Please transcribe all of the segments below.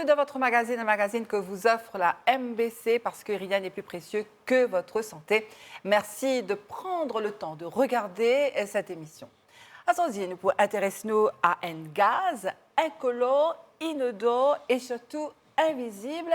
Bienvenue dans votre magazine, un magazine que vous offre la MBC parce que rien n'est plus précieux que votre santé. Merci de prendre le temps de regarder cette émission. Aujourd'hui, nous pouvons intéresser à un gaz incolore, inodore et surtout invisible,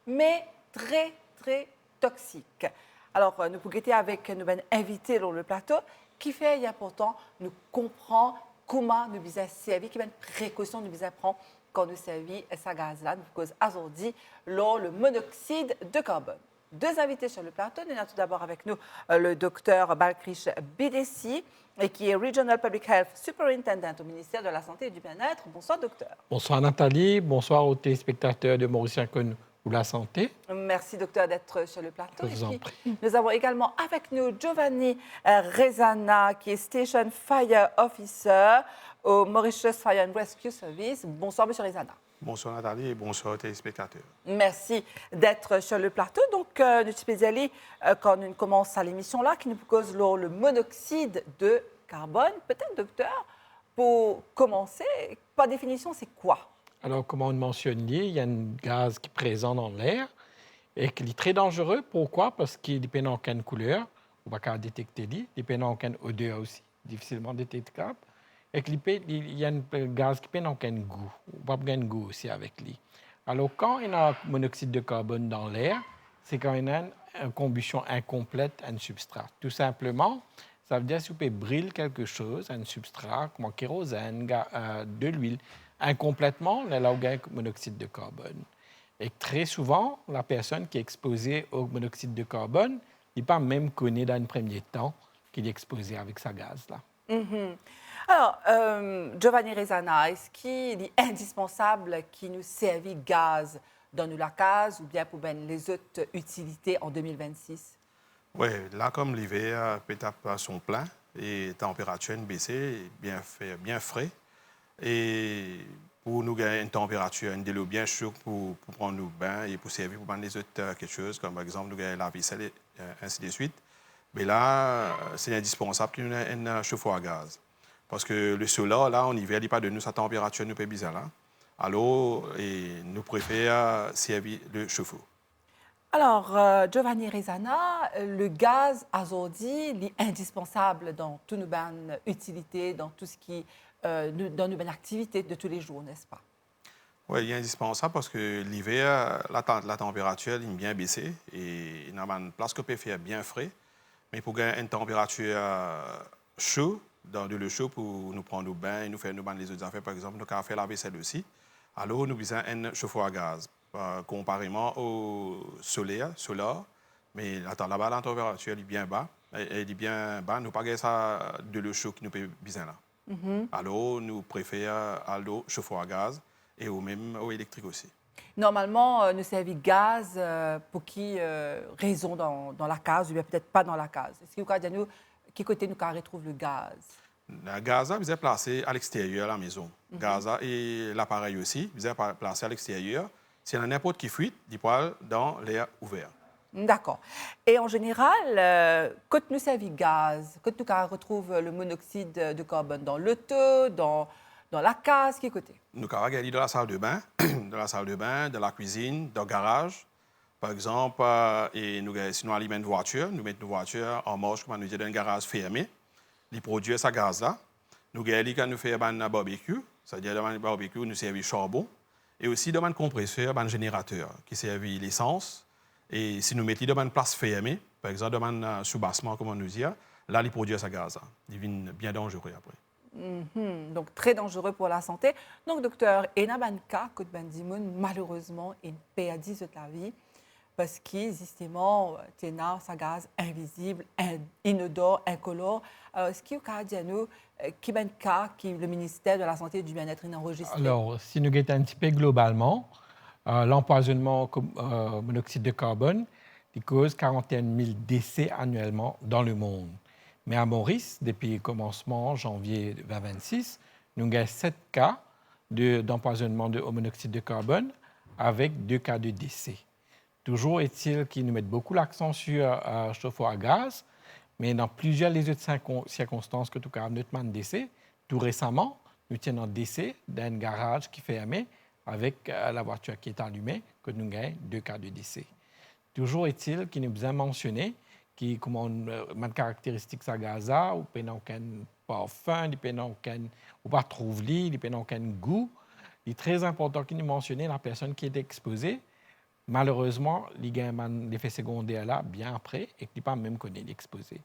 mais très, très toxique. Alors, nous pouvons guetter avec nos invités sur le plateau qui fait, et pourtant, nous comprend comment nous devons servir, quelles précautions nous devons prendre quand nous servons ce gaz-là, cause aujourd'hui le monoxyde de carbone. Deux invités sur le plateau. Nous avons tout d'abord avec nous le docteur Balkrish Bidessi, qui est Regional Public Health Superintendent au ministère de la Santé et du Bien-être. Bonsoir, docteur. Bonsoir, Nathalie. Bonsoir aux téléspectateurs de Maurice Inconnu ou la santé. Merci, docteur, d'être sur le plateau. Je vous en prie. Nous avons également avec nous Giovanni Rezana, qui est Station Fire Officer au Mauritius Fire and Rescue Service. Bonsoir, monsieur Rezana. Bonsoir Nathalie et bonsoir aux téléspectateurs. Merci d'être sur le plateau. Donc, nous spécialisons quand nous commençons l'émission là, qui nous cause le monoxyde de carbone. Peut-être, docteur, pour commencer, par définition, c'est quoi? Alors, comme on mentionne, il y a un gaz qui est présent dans l'air et qui est très dangereux. Pourquoi? Parce qu'il dépend aucune couleur, on ne va pas détecter, il dépend aucune odeur aussi, difficilement détectable. Et il y a un gaz qui n'a aucun goût. On va pas un goût aussi avec lui. Alors, quand il y a un monoxyde de carbone dans l'air, c'est quand il y a une combustion incomplète à un substrat. Tout simplement, ça veut dire si vous pouvez brûler quelque chose, un substrat, comme un kérosène, de l'huile, incomplètement, là, il y a un monoxyde de carbone. Et très souvent, la personne qui est exposée au monoxyde de carbone n'est pas même connue dans un premier temps qu'il est exposé avec ce gaz-là. Mm-hmm. Alors, Giovanni Rezana, est-ce qu'il est indispensable qu'il nous serve gaz dans la case ou bien pour les autres utilités en 2026? Oui, là, comme l'hiver peut être son plein et température baissée, bien frais. Et pour nous gagner une température, une délai bien chaud pour prendre nos bains et pour servir pour prendre les autres quelque chose, comme par exemple nous gagner la vaisselle et ainsi de suite. Mais là, c'est indispensable qu'il y ait un chauffe-eau à gaz. Parce que le solaire, là, en hiver, il n'y a pas de nous, sa température nous peut bizarre là. Alors, nous préférons servir le chauffe-eau. Alors, Giovanni Rezana, le gaz azote est indispensable dans toutes nos utilités, dans tout ce qui dans nos activités de tous les jours, n'est-ce pas? Oui, il est indispensable parce que l'hiver, la température est bien baissée et il y a une place qu'on peut faire bien frais. Mais pour gagner une température chaude, dans de l'eau chaude pour nous prendre nos bains et nous faire les autres affaires, par exemple, nous avons fait la vaisselle aussi. Alors, nous avons un chauffe-eau à gaz, comparément au solaire. Mais là-bas, la température est bien bas. Elle est bien bas. Nous n'avons pas ça de l'eau chaude qui nous peut besoin là. Mm-hmm. Alors, nous préférons l'eau chauffe-eau à gaz et au même eau électrique aussi. Normalement, nous servons gaz pour qui raison dans la case ou bien peut-être pas dans la case. Est-ce que vous pouvez dire qui côté nous retrouve le gaz? Le gaz, vous êtes placé à l'extérieur de la maison. Le gaz et l'appareil aussi, vous êtes placé à l'extérieur. S'il y a n'importe qui fuite, il peut aller dans l'air ouvert. D'accord. Et en général, quand nous servons gaz, quand nous retrouvons le monoxyde de carbone dans l'auto, dans la case, qui côté? Nous avons regardé dans la salle de bain, dans la cuisine, dans le garage. Par exemple, si nous alimentons une voiture, nous mettons une voiture en marche, comme nous dit, dans un garage fermé. Ils produisent ce gaz-là. Nous avons quand nous faisons un barbecue, c'est-à-dire dans le barbecue, nous servons charbon. Et aussi dans un compresseur, un générateur qui sert l'essence. Et si nous mettons dans une place fermée, par exemple dans un sous-bassement, comme on nous dit, là, ils produisent ce gaz-là. Il devient bien dangereux après. Mm-hmm. Donc, très dangereux pour la santé. Donc, docteur, il y a un cas que malheureusement, il perd de la vie parce qu'il justement, il y a un gaz invisible, inodore, incolore. Alors, est-ce qu'il y a un cas qui le ministère de la Santé et du Bien-être a enregistré? Alors, si nous regardons un petit peu globalement, l'empoisonnement au monoxyde de carbone il cause 41 000 décès annuellement dans le monde. Mais à Maurice, depuis le commencement, janvier 2026, nous avons 7 cas d'empoisonnement au monoxyde de carbone avec 2 cas de décès. Toujours est-il qu'ils nous mettent beaucoup l'accent sur le chauffe-eau à gaz, mais dans plusieurs les autres circonstances que tout cas notre décès, tout récemment, nous tenons un décès d'un garage qui est fermé avec la voiture qui est allumée que nous avons 2 cas de décès. Toujours est-il qu'il nous besoin mentionner qui comment une caractéristique ça Gaza ou pendant qu'un parfum, pendant qu'un ou pas trouve lit, pendant qu'un goût. Il est très important qu'il nous mentionne la personne qui est exposée. Malheureusement, il y a un effet secondaire là bien après et qu'il n'est pas même connu l'exposé.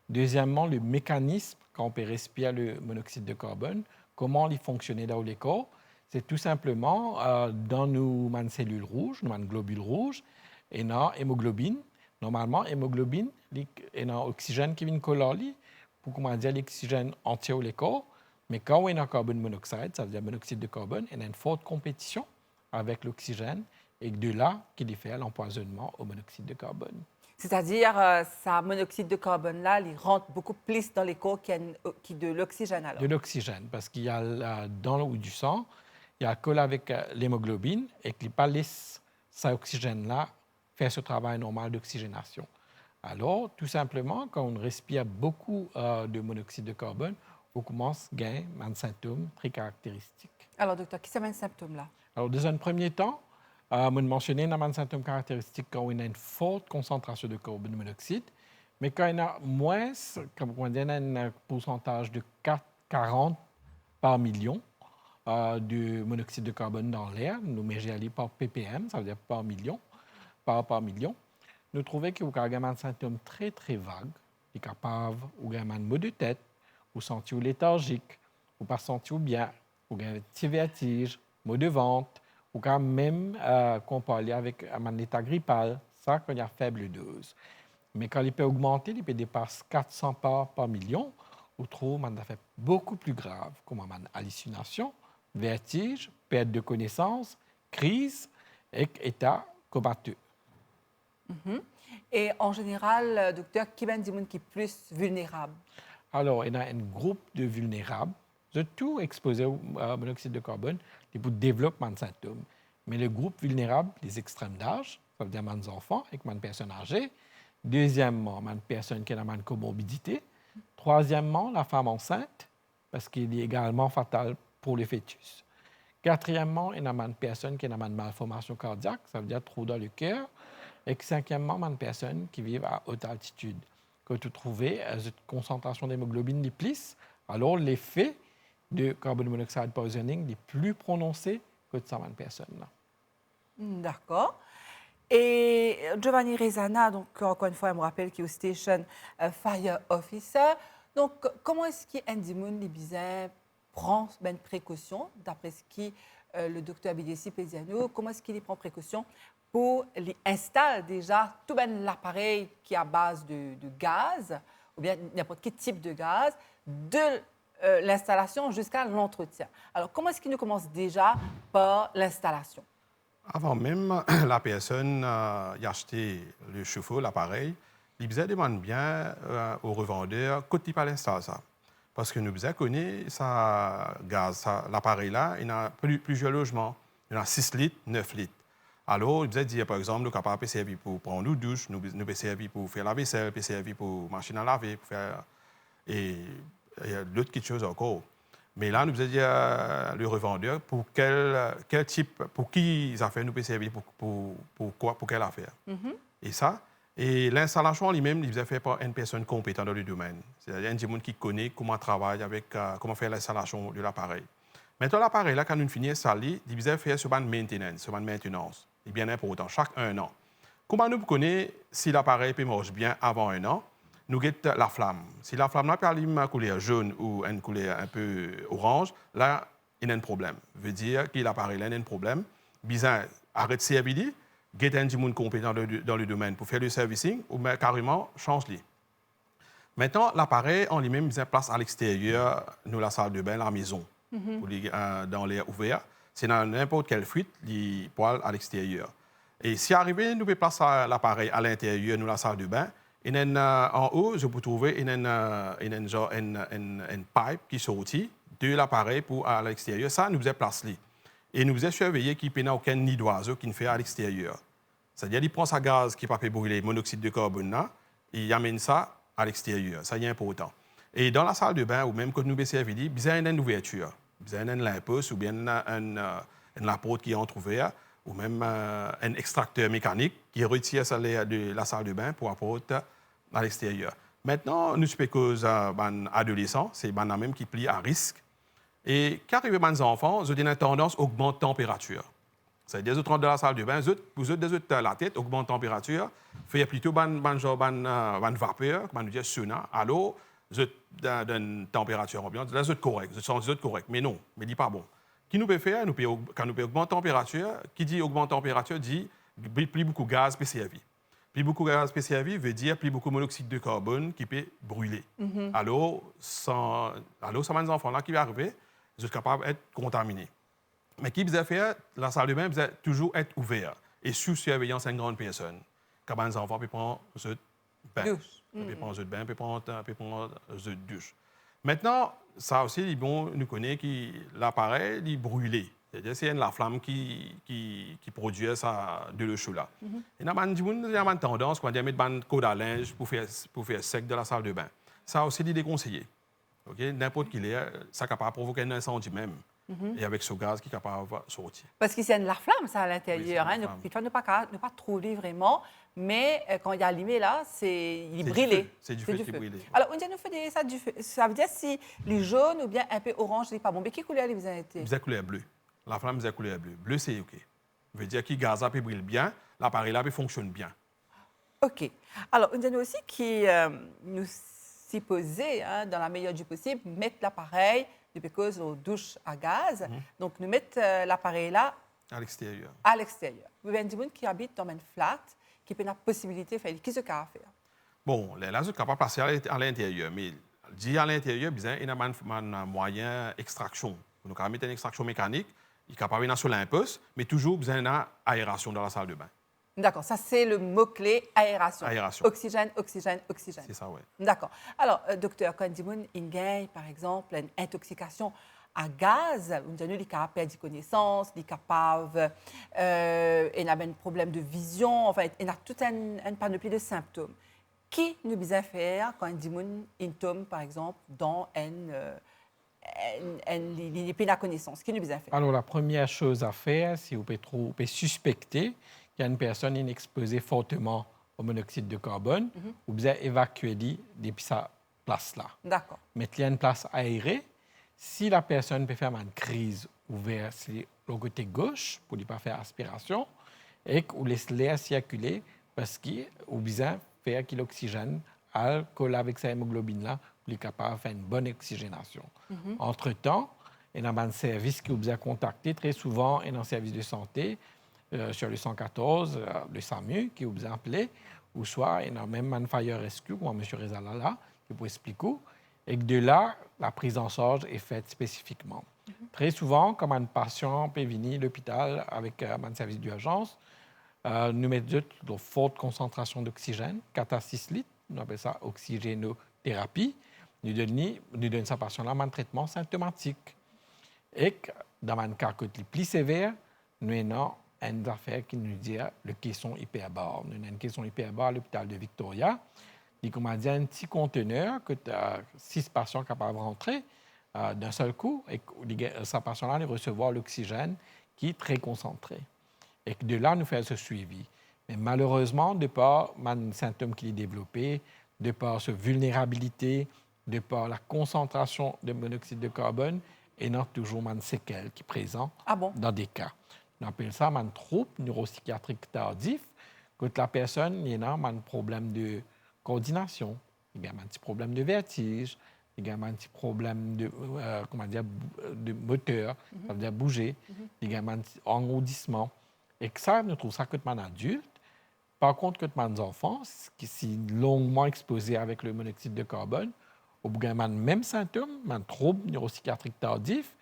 Deuxièmement, le mécanisme quand on peut respirer le monoxyde de carbone, comment il fonctionne dans le corps. C'est tout simplement dans nos cellules rouges, nos globules rouges, et dans l'hémoglobine. Normalement, l'hémoglobine, il y a l'oxygène qui vient coller pour comment dire l'oxygène entier au corps. Mais quand on a un carbone monoxyde, ça veut dire monoxyde de carbone, il y a une forte compétition avec l'oxygène et de là qu'il fait l'empoisonnement au monoxyde de carbone. C'est-à-dire, ce monoxyde de carbone-là, il rentre beaucoup plus dans les corps qu'il y a de l'oxygène alors? De l'oxygène, parce qu'il y a dans l'eau du sang, il y a collé avec l'hémoglobine et qu'il pas laisse cet oxygène-là faire ce travail normal d'oxygénation. Alors, tout simplement, quand on respire beaucoup de monoxyde de carbone, on commence à gagner un symptôme très caractéristique. Alors, docteur, qui sont ces symptômes-là? Alors, dans un premier temps, on mentionné un symptôme caractéristique quand on a une forte concentration de carbone monoxyde, mais quand il y a moins, comme on dit, un pourcentage de 40 par million de monoxyde de carbone dans l'air, nous mesurons par ppm, ça veut dire par million, nous trouvons qu'il y a un symptôme très, très vague, qui est capable, ou un mot de tête, ou sentir léthargique, ou pas sentir bien, ou un petit vertige, mot de ventre, ou quand même qu'on peut aller avec un état grippal, ça quand il y a faible dose. Mais quand il peut augmenter, il peut dépasser 400 parts par million, on trouve un effet beaucoup plus grave, comme une hallucination, vertige, perte de connaissance, crise et état comateux. Et en général, docteur, qui est le qui est plus vulnérable? Alors, il y a un groupe de vulnérables, surtout exposés au monoxyde de carbone, qui peut développer un symptôme. Mais le groupe vulnérable, les extrêmes d'âge, ça veut dire les enfants et les personnes âgées. Deuxièmement, les personnes qui ont une comorbidité. Troisièmement, la femme enceinte, parce qu'il est également fatal pour le fœtus. Quatrièmement, il y a une personne qui a une malformation cardiaque, ça veut dire trou dans le cœur. Et cinquièmement, une personne qui vit à haute altitude. Quand vous trouvez une concentration d'hémoglobine plus, alors l'effet de carbone monoxide poisoning est plus prononcé que de 120 personnes. D'accord. Et Giovanni Rezana, donc encore une fois, elle me rappelle qu'il est au Station Fire Officer. Donc, comment est-ce qu'Andy Moon, les bizarres, prend une précaution, d'après ce que le docteur Abidessi Pesiano, comment est-ce qu'il prend précaution pour installer déjà tout l'appareil qui est à base de gaz, ou bien n'importe quel type de gaz, de l'installation jusqu'à l'entretien. Alors, comment est-ce qu'il nous commence déjà par l'installation? Avant même la personne y acheter le chauffe-eau, l'appareil, il demande bien au revendeur quand il installe ça. Parce que nous connaissons ça gaz, l'appareil là, il y a plusieurs logements. Il y en a 6 litres, 9 litres. Alors, il peut dire, par exemple, nous sommes capables de servir pour prendre une douche, nous pouvons servir pour faire la vaisselle, nous pouvons servir pour machine à laver, pour faire... Et il y a d'autres petites choses encore. Mais là, nous pouvons dire le revendeur pour quel type, pour qui affaires nous pouvons servir, pour quelle affaire. Et ça, et l'installation en lui-même, il est fait par une personne compétente dans le domaine. C'est-à-dire un monde qui connaît comment travailler avec, comment faire l'installation de l'appareil. Maintenant, l'appareil, là, quand nous finissons d'installer, il est fait sur une maintenance. C'est bien important, chaque 1 an. Comment nous connaissons si l'appareil peut marcher bien avant 1 an? Nous guettons la flamme. Si la flamme n'a pas une couleur jaune ou une couleur un peu orange, là, il y a un problème. Ça veut dire que l'appareil là, il y a un problème. Bizarre, arrête de servir, guette un monde compétent dans le domaine pour faire le servicing ou carrément change-le. Maintenant, l'appareil en lui-même est place à l'extérieur de la salle de bain, la maison, dans l'air ouvert. C'est dans n'importe quelle fuite, les poils à l'extérieur. Et si arrivé, nous pouvons placer l'appareil à l'intérieur de la salle de bain. Et en haut, je peux trouver une pipe qui sortit de l'appareil pour à l'extérieur. Ça, nous faisons placer. Et nous faisons surveiller qu'il n'y ait aucun nid d'oiseau qui ne fait à l'extérieur. C'est-à-dire qu'il prend sa gaz qui ne peut pas brûler, monoxyde de carbone, là, et il amène ça à l'extérieur. Ça, c'est important. Et dans la salle de bain, ou même quand nous faisons servir, il y a une ouverture. Il y a une lampe ou bien une porte qui est entrouverte, ou même un extracteur mécanique qui retire ça de la salle de bain pour apporter à l'extérieur. Maintenant, nous supposons que les adolescents, c'est les même qui plient à risque. Et qu'arrive les enfants, ils ont une tendance à augmenter la température. C'est-à-dire, ils rentrent dans la salle de bain, ils ont la tête, augmente la température, fait plutôt une vapeur, comme on dit, sauna. Alors, ils ont une température ambiante, là, ils sont corrects, ils sont corrects. Mais non, mais ce n'est pas bon. Qui nous peut faire, quand nous peut augmenter la température, qui dit augmenter la température dit plus beaucoup de gaz PCAV. Plus beaucoup de gaz PCAV veut dire plus beaucoup de monoxyde de carbone qui peut brûler. Alors, ça les enfants-là qui vont arriver, ils sont capables d'être contaminés. Mais qui besoin faire, la salle de bain doit toujours être ouverte et sous surveillance d'une grande personne. Quand les enfants peuvent prendre un bain, peuvent prendre un bain, peuvent prendre un douche. Maintenant, ça aussi, il est bon, nous connaissons que l'appareil est brûlé. C'est-à-dire c'est la flamme qui produit ça de l'eau chaude là. Et là, il y a une tendance quand on met une corde à linge pour faire sec de la salle de bain. Ça aussi, il est déconseillé. Okay? N'importe qui est, ça est capable de provoquer un incendie même. Et avec ce gaz qui est capable de sortir. Parce qu'il y a de la flamme, ça, à l'intérieur. Oui, Il faut ne pas trouver vraiment, mais quand il y a allumé, là, il est brûlé. C'est du feu qui est brûlé. Alors, on dit nous fait ça du feu. Ça veut dire si les jaunes ou bien un peu orange, c'est pas bon. Mais quelle couleur vous avez été? Vous avez couleur bleue. La flamme, vous avez couleur bleue. Bleu, c'est OK. Ça veut dire que le gaz peut brûler bien, l'appareil là fonctionne bien. OK. Alors, on dit nous aussi qui nous supposait, dans la meilleure du possible, mettre l'appareil depuis cause aux douches à gaz. Donc, nous mettons l'appareil là à l'extérieur. À l'extérieur. Vous avez des gens qui habitent dans une flat, qui ont la possibilité de faire. Qu'est-ce qu'il y a à faire? Bon, là, vous êtes capable de passer à l'intérieur. Mais dit à l'intérieur, il y a un moyen d'extraction. Nous avons mettre une extraction mécanique, il est capable de sur l'impulse, mais toujours besoin d'aération dans la salle de bain. D'accord, ça c'est le mot-clé aération. Aération. Oxygène, oxygène, oxygène. C'est ça, oui. D'accord. Alors, docteur, quand il gagne, par exemple, une intoxication à gaz, il est capable de perdre connaissance, il est capable, il a un problème de vision, enfin, il a toute une panoplie de symptômes. Qui nous besoin faire quand il tombe, par exemple, dans il n'est plus la connaissance? Qui nous besoin faire? Alors, la première chose à faire, si vous pouvez suspecter qu'il y a une personne exposée fortement au monoxyde de carbone, vous devez évacuer depuis sa place-là. D'accord. Mettre une place aérée. Si la personne peut faire une crise ouverte sur le côté gauche pour ne pas faire aspiration, et qu'on laisse l'air circuler parce qu'il a besoin de faire que l'oxygène colle avec sa hémoglobine-là pour être capable de faire une bonne oxygénation. Entre-temps, il y a un service qui vous a contacté très souvent, et un service de santé sur le 114, le SAMU, qui vous a appelé, ou soit il y a même un Fire Rescue, comme M. Rezalala, qui vous explique où, et que de là, la prise en charge est faite spécifiquement. Très souvent, comme un patient peut venir à l'hôpital avec un service d'urgence, nous mettons de fortes concentrations d'oxygène, 4 à 6 litres, on appelle ça oxygénothérapie. Nous donnons sa patient là un traitement symptomatique. Et dans un cas plus sévère, nous avons une affaire qui nous dit le caisson hyperbare. Nous avons une caisson hyperbare à l'hôpital de Victoria. Il dit un petit conteneur que 6 patients capables de rentrer d'un seul coup et que sa patient-là recevoir l'oxygène qui est très concentré. Et que de là, nous faisons ce suivi. Mais malheureusement, de par les symptômes qu'il a développés, de par sa vulnérabilité, de par la concentration de monoxyde de carbone, et non toujours une séquelle qui est présente dans des cas. On appelle ça un trouble neuropsychiatrique tardif, quand la personne il a un problème de coordination, il y a un petit problème de vertige, il y a un petit problème de, de moteur, ça veut dire bouger, il y a un petit engourdissement. Et que ça, nous trouvons ça que un adulte. Par contre, que les enfants, qui sont longuement exposés avec le monoxyde de carbone, ont les mêmes symptômes, un trouble neuropsychiatrique tardif,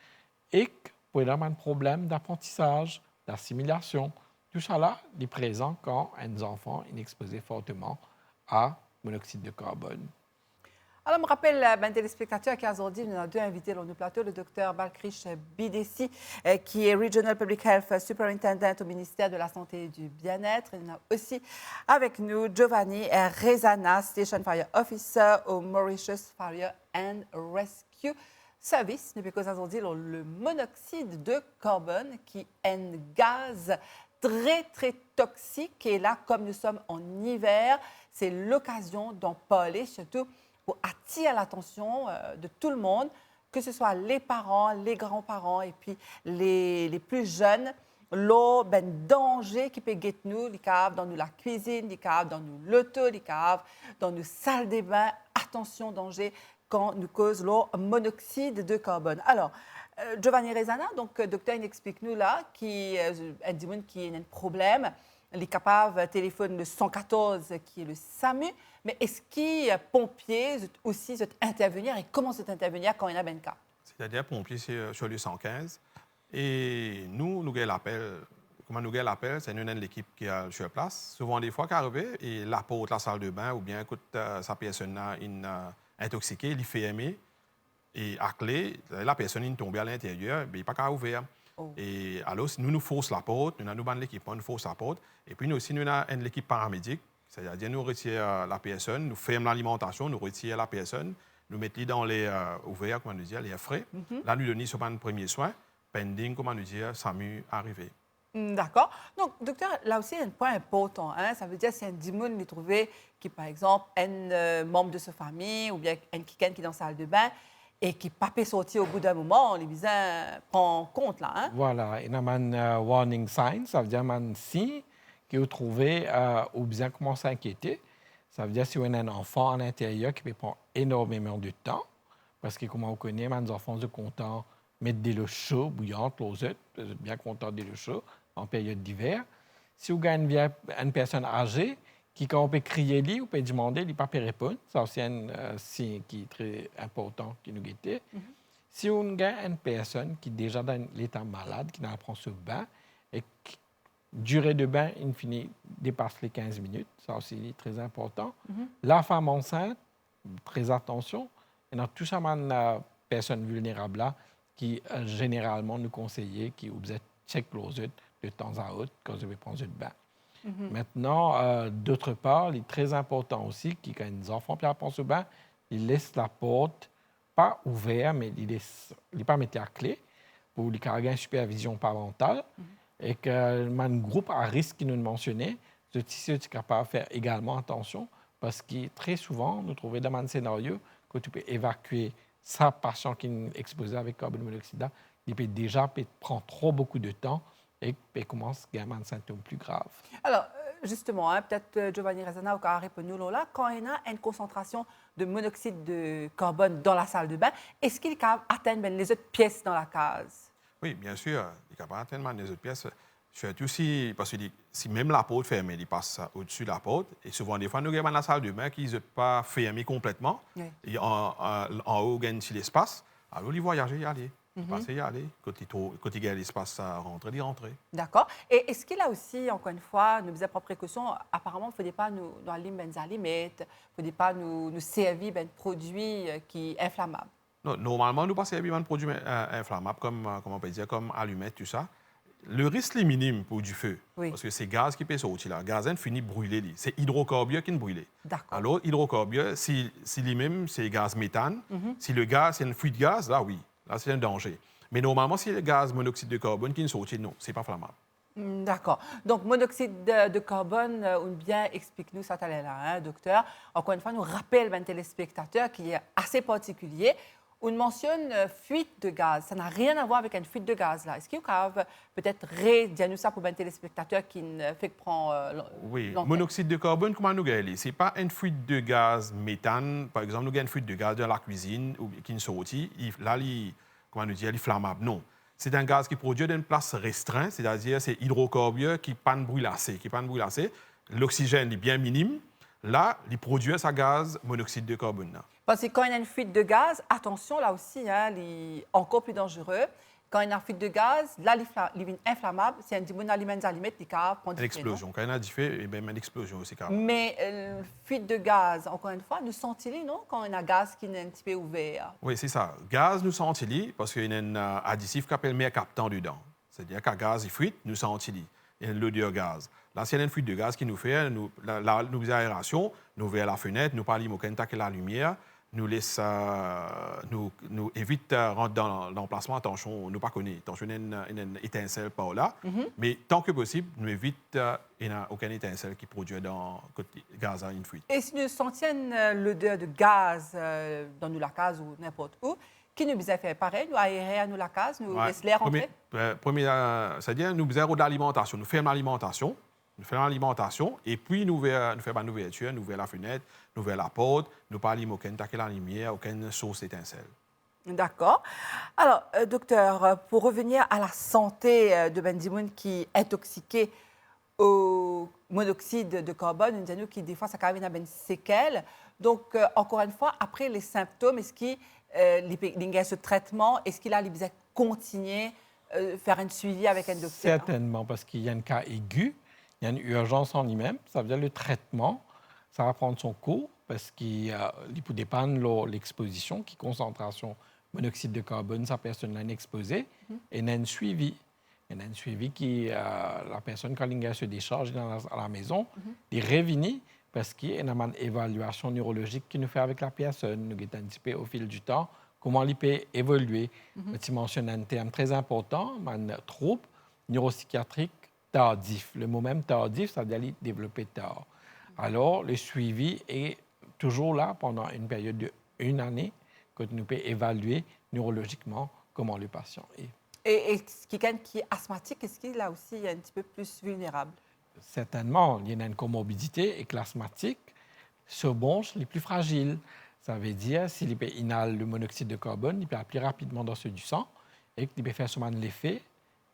et pour avoir un problème d'apprentissage, d'assimilation. Tout ça là est présent quand un enfant est exposé fortement à monoxyde de carbone. Alors, je me rappelle, ben, téléspectateurs qui aujourd'hui, nous avons deux invités dans le plateau, le docteur Balkrish Bidessi, qui est Regional Public Health Superintendent au ministère de la Santé et du Bien-être. Il y a aussi avec nous Giovanni Rezana, Station Fire Officer au Mauritius Fire and Rescue service, nous pouvons dire le monoxyde de carbone qui est un gaz très, très toxique. Et là, comme nous sommes en hiver, c'est l'occasion d'en parler, surtout pour attirer l'attention de tout le monde, que ce soit les parents, les grands-parents et puis les plus jeunes. L'eau, ben danger qui peut guetter nous, les caves dans nous la cuisine, les caves dans nous l'auto, les caves dans nos salles de bain. Attention, danger quand nous cause l'eau monoxyde de carbone. Alors, Giovanni Rezana, donc docteur, il explique-nous là qui un démon qui a un problème. Les capables téléphone le 114 qui est le SAMU, mais est-ce que pompiers aussi intervenir et comment intervenir quand il y a un cas? C'est-à-dire pompiers sur le 115. Et nous avons l'appel. Comment nous avons l'appel? C'est une l'équipe qui est sur place. Souvent, des fois, qui arrive et la porte, la salle de bain, ou bien écoute, sa personne est intoxiquée, il fait aimer. Et à clé, la personne est tombée à l'intérieur, mais il n'est pas qu'à ouvrir. Oh. Et alors, nous forçons la porte, nous avons l'équipe, nous forçons la porte. Et puis, nous aussi, nous avons l'équipe paramédique. C'est-à-dire, nous retirons la personne, nous fermons l'alimentation, nous retirons la personne, nous mettons dans les ouverts, comment nous dire, les frais. Là, nous donnons souvent le premier soin. Pending, comment nous dire, SAMU arrivé. D'accord. Donc, docteur, là aussi, il y a un point important. Hein? Ça veut dire si un démon est trouvé qui, par exemple, un membre de sa famille ou bien un quelqu'un qui est dans la salle de bain et qui ne peut pas sortir au bout d'un moment, les visins prend compte là. Hein? Voilà. Il y a un warning sign, ça veut dire un signe qui est trouvé ou bien commence à inquiéter. Ça veut dire si on a un enfant à l'intérieur qui peut prendre énormément de temps, parce que, comme on connaît, les enfants sont contents mettre de l'eau chaude, bouillante, l'eau bien content de l'eau chaude en période d'hiver. Si vous avez une personne âgée qui, quand on peut crier, on peut demander, il ne peut pas répondre. Ça aussi un signe qui est très important qui nous guette. Si on a une personne qui est déjà dans l'état malade, qui n'a pas pris ce bain, et qui, durée de bain, in fine, dépasse les 15 minutes, ça aussi est très important. La femme enceinte, très attention. Il y a tout ça, une personne vulnérable là, qui généralement nous conseillent, qui vous êtes check closet de temps à autre quand vous avez prendre un bain. Maintenant, d'autre part, il est très important aussi que quand les enfants prennent ce bain, ils laissent la porte pas ouverte, mais ils ne pas mettre la clé pour les carrément une supervision parentale. Et que le groupe à risque qui nous mentionnait, c'est capable de faire également attention parce que très souvent, nous trouvons dans un scénario que tu peux évacuer sa patient qui est exposé avec carbone monoxyde, il peut déjà prendre trop beaucoup de temps et commence à avoir un symptôme plus grave. Alors, justement, hein, peut-être Giovanni Rezana a répondu là, quand il y a une concentration de monoxyde de carbone dans la salle de bain, est-ce qu'il est capable d'atteindre les autres pièces dans la case? Oui, bien sûr, il est capable d'atteindre les autres pièces. Surtout si, parce que si même la porte fermée, il passe au-dessus de la porte. Et souvent, des fois, nous avons la salle de bain qui n'est pas fermée complètement. Oui. Et en haut, il y a un petit espace. Alors, il voyage, il y aller. Il passe, il y aller. Quand il y a l'espace à rentrer, il rentre. D'accord. Et est-ce qu'il a aussi, encore une fois, nous faisons prendre précaution, apparemment, il ne faudrait pas nous, dans l'île benzalimètre, il ne faudrait pas nous servir un produit qui est inflammable. Non, normalement, nous ne pas servir un produit inflammable, comme on peut dire, comme allumettes, tout ça. Le risque est minime pour du feu, oui. Parce que c'est gaz qui peut sortir là. Le gaz finit brûler. C'est hydrocarbures qui brûle. Alors, hydrocarbures, si lui-même, c'est gaz méthane, si le gaz, c'est une fuite de gaz, là, oui, là, c'est un danger. Mais normalement, si le gaz monoxyde de carbone qui sort, non, ce n'est pas flammable. D'accord. Donc, monoxyde de carbone, ou bien, explique-nous ça, là, hein, docteur. Encore une fois, nous rappelle un téléspectateur qui est assez particulier. On mentionne fuite de gaz. Ça n'a rien à voir avec une fuite de gaz. Là. Est-ce qu'il y a peut-être rédiagnostiquer ça pour un téléspectateur qui ne fait que prendre... Oui, monoxyde de carbone, comment nous gagnons? Ce n'est pas une fuite de gaz méthane. Par exemple, nous gagnons une fuite de gaz dans la cuisine qui ne sortit. Là, comment nous dire, il est flammable. Non. C'est un gaz qui produit dans une place restreinte, c'est-à-dire c'est hydrocarbures qui ne brûlassent. L'oxygène est bien minime. Là, il produit ce gaz monoxyde de carbone. Là. Parce que quand il y a une fuite de gaz, attention là aussi, hein, il est encore plus dangereux. Quand il y a une fuite de gaz, là, il est inflammable. C'est un démon alimentaire, il peut prendre une explosion. Quand il y a du feu, il y a une explosion aussi. Mais fuite de gaz, encore une fois, nous sentons-les, non? Quand il y a un gaz qui est un petit peu ouvert. Oui, c'est ça. Gaz, nous sentons-les parce qu'il y a un additif qui s'appelle mercaptan dedans. C'est-à-dire qu'un gaz, il fuite, nous sentons-les. Il y a l'odeur gaz. Là, s'il y a une fuite de gaz qui nous fait, nous aération, nous ouvrons la fenêtre, nous parlons au la lumière. nous laisse, nous évite rentrer dans l'emplacement, attention, nous pas connaît, attention, il y a une étincelle par là, mais tant que possible, nous évite, il n'y a aucune étincelle qui produit dans le gaz à une fuite. Et si nous sentions l'odeur de gaz dans nous la case ou n'importe où, qui nous besoin faire pareil, nous aérer à nous la case, nous laisser l'air rentrer? C'est-à-dire, nous besoin de l'alimentation, nous fermons l'alimentation. Nous faisons l'alimentation et puis nous faisons une ouverture, nous ouvrons la fenêtre, nous ouvrons la porte, nous pas allumer aucune la lumière, aucune source d'étincelle. D'accord. Alors, docteur, pour revenir à la santé de Bendimoun qui est intoxiqué au monoxyde de carbone, nous disons qui des fois ça quand même une séquelle. Donc, encore une fois, après les symptômes, est-ce qu'il y a ce traitement, est-ce qu'il a besoin de continuer faire un suivi avec un docteur? Certainement, parce qu'il y a un cas aigu. Il y a une urgence en lui-même, ça veut dire le traitement, ça va prendre son cours parce qu'il peut dépendre de l'exposition, qui concentration monoxyde de carbone, sa personne l'a exposée, et il y a un suivi. Il y a un suivi qui, la personne, quand elle se décharge à la maison, il revient parce qu'il y a une évaluation neurologique qui nous fait avec la personne, nous avons anticipé au fil du temps comment il peut évoluer. Tu mentionnes un terme très important, un trouble neuropsychiatrique tardif. Le mot même tardif, ça veut dire développer tard. Alors, le suivi est toujours là pendant une période d'une année, que nous pouvons évaluer neurologiquement comment le patient est. Et quelqu'un qui est asthmatique, est-ce qu'il là aussi est un petit peu plus vulnérable? Certainement, il y a une comorbidité et que l'asthmatique se bronche les plus fragiles. Ça veut dire, s'il peut inhaler le monoxyde de carbone, il peut appeler rapidement dans ceux du sang et qu'il peut faire seulement l'effet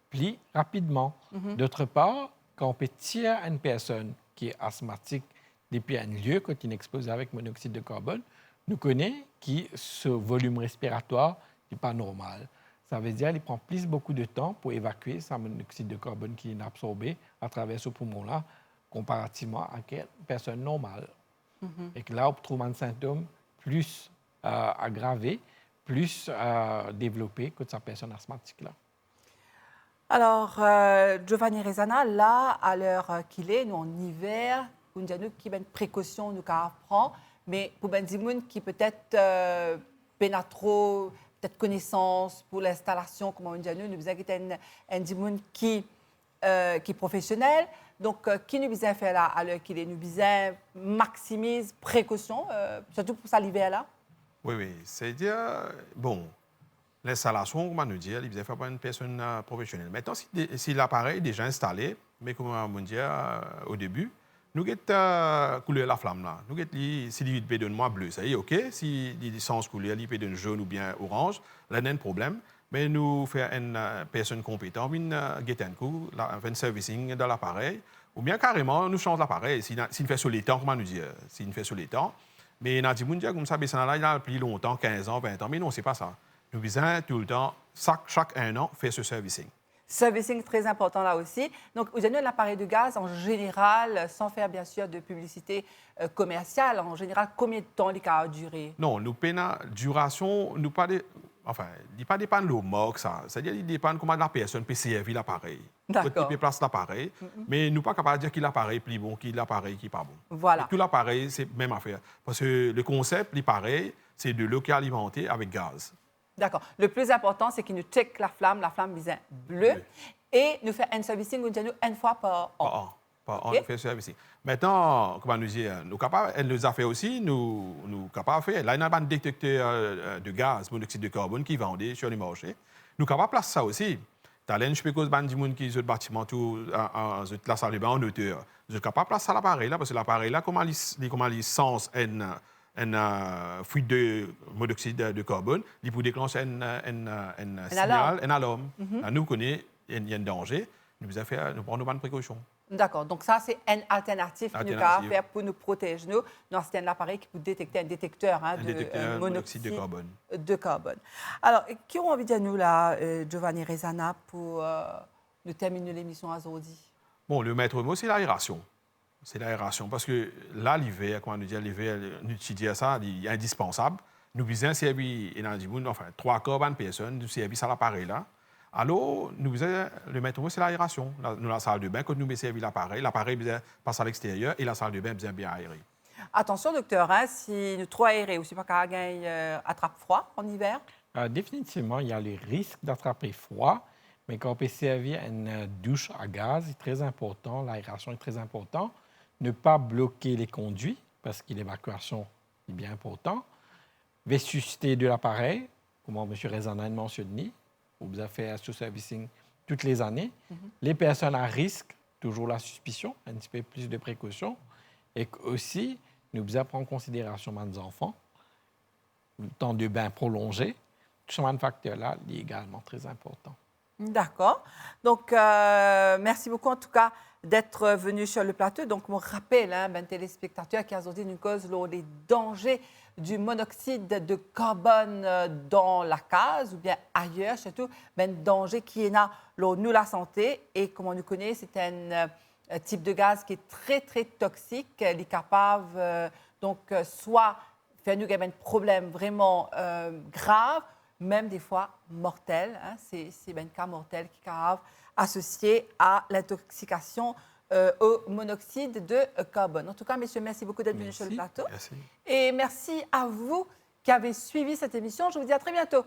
plie rapidement. D'autre part, quand on peut tirer une personne qui est asthmatique depuis un lieu quand il est exposé avec monoxyde de carbone, nous connaissons que ce volume respiratoire n'est pas normal. Ça veut dire qu'il prend beaucoup de temps pour évacuer ce monoxyde de carbone qui est absorbé à travers ce poumon-là, comparativement à une personne normale. Et que là, on trouve un symptôme plus aggravé, plus développé que sa personne asthmatique-là. Alors, Giovanni Rezana, là, à l'heure qu'il est, nous en hiver, nous avons qui une précaution nous prend, mais pour Bendimoun qui peut-être n'a trop peut-être connaissance pour l'installation, comme on dit, nous avons un Bendimoun qui est professionnel, donc qui nous besoin faire là à l'heure qu'il est, nous besoin maximise précaution, surtout pour ça l'hiver là. Oui, c'est-à-dire bon. L'installation, comme on nous dit, il faisait faire par une personne professionnelle. Maintenant, si l'appareil est déjà installé, mais comme on dit au début, nous avons couleur la flamme là. Nous avons si il peut donner moi bleu, ça y est, OK. Si il sens couleur, il peut donner jaune ou bien orange, là, il y a un problème. Mais nous faisons une personne compétente, une un servicing de l'appareil, ou bien carrément, nous changeons l'appareil. S'il fait sur les temps, comment nous dit, s'il fait sur les temps. Mais il y a des gens comme ça, il a plus longtemps, 15 ans, 20 ans, mais non, ce n'est pas ça. Nous besoin tout le temps, chaque un an, faire ce servicing. Servicing très important là aussi. Donc, vous avez l'appareil de gaz en général, sans faire bien sûr de publicité commerciale, en général, combien de temps il a duré? Non, nous payons duration, nous pas de, enfin, il pas dépend de l'homme, ça. C'est-à-dire, il dépend de comment la personne peut servir l'appareil. D'accord. Il peut placer l'appareil, mais nous pas capable de dire qu'il l'appareil plus bon, qu'il l'appareil qui pas bon. Voilà. Et tout l'appareil, c'est même affaire. Parce que le concept, l'appareil, c'est de l'eau qui est alimentée avec gaz. D'accord. Le plus important, c'est qu'il nous check la flamme vient bleue, et nous fait un servicing une fois par an. Par an, nous fait servicing. Maintenant, comment nous dire, elle nous a fait aussi, nous capables de faire. Là, il y a un détecteur de gaz, monoxyde de carbone, qui vendait sur les marchés. Nous capables de placer ça aussi. Talent, je peux cause des gens qui sont bâtiment tout la salle de bain en hauteur. Je suis capable de placer l'appareil là parce que l'appareil là, comment il sens une fuite de monoxyde de carbone, il peut déclencher un signal, un alarme. Nous connaissons, il y a un danger, nous prenons bonnes précautions. D'accord. Donc, ça, c'est une alternative que nous pouvons faire pour nous protéger. Nous avons un appareil qui peut détecter un détecteur de monoxyde de carbone. Alors, qui ont envie de dire nous, là, Giovanni Rezana, pour nous terminer l'émission aujourd'hui? Bon, le maître mot, c'est l'aération. C'est l'aération. Parce que là, l'hiver, comment nous dire, l'hiver, nous utilisons ça, il est indispensable. Nous visons servir, enfin, 3 quarts de personnes, nous servons ça l'appareil là. Alors, nous visons, le maître mot, c'est l'aération. Nous, la salle de bain, quand nous mettons l'appareil, l'appareil passe à l'extérieur et la salle de bain est bien aérée. Attention, docteur, hein, si nous trop aérés ou si pas qu'à attrape froid en hiver. Définitivement, il y a le risque d'attraper froid, mais quand on peut servir une douche à gaz, c'est très important, l'aération est très importante. Ne pas bloquer les conduits, parce que l'évacuation est bien importante. Vétusté de l'appareil, comme M. Rezanan mentionné, vous avez fait un sous-servicing toutes les années. Les personnes à risque, toujours la suspicion, un petit peu plus de précautions. Et aussi, nous devons prendre en considération les enfants, le temps de bain prolongé. Tout ce facteur-là est également très important. D'accord. Donc, merci beaucoup en tout cas d'être venu sur le plateau. Donc, mon rappel, téléspectateurs qui ont dit une cause les dangers du monoxyde de carbone dans la case ou bien ailleurs, surtout, danger qui est là, nous la santé. Et comme on nous connaît, c'est un type de gaz qui est très, très toxique. Il est capable, soit faire nous un problème vraiment grave, même des fois mortel. Hein, c'est un cas mortel qui est associé à l'intoxication au monoxyde de carbone. En tout cas, messieurs, merci beaucoup d'être venus sur le plateau. Merci. Et merci à vous qui avez suivi cette émission. Je vous dis à très bientôt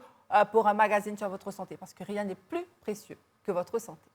pour un magazine sur votre santé, parce que rien n'est plus précieux que votre santé.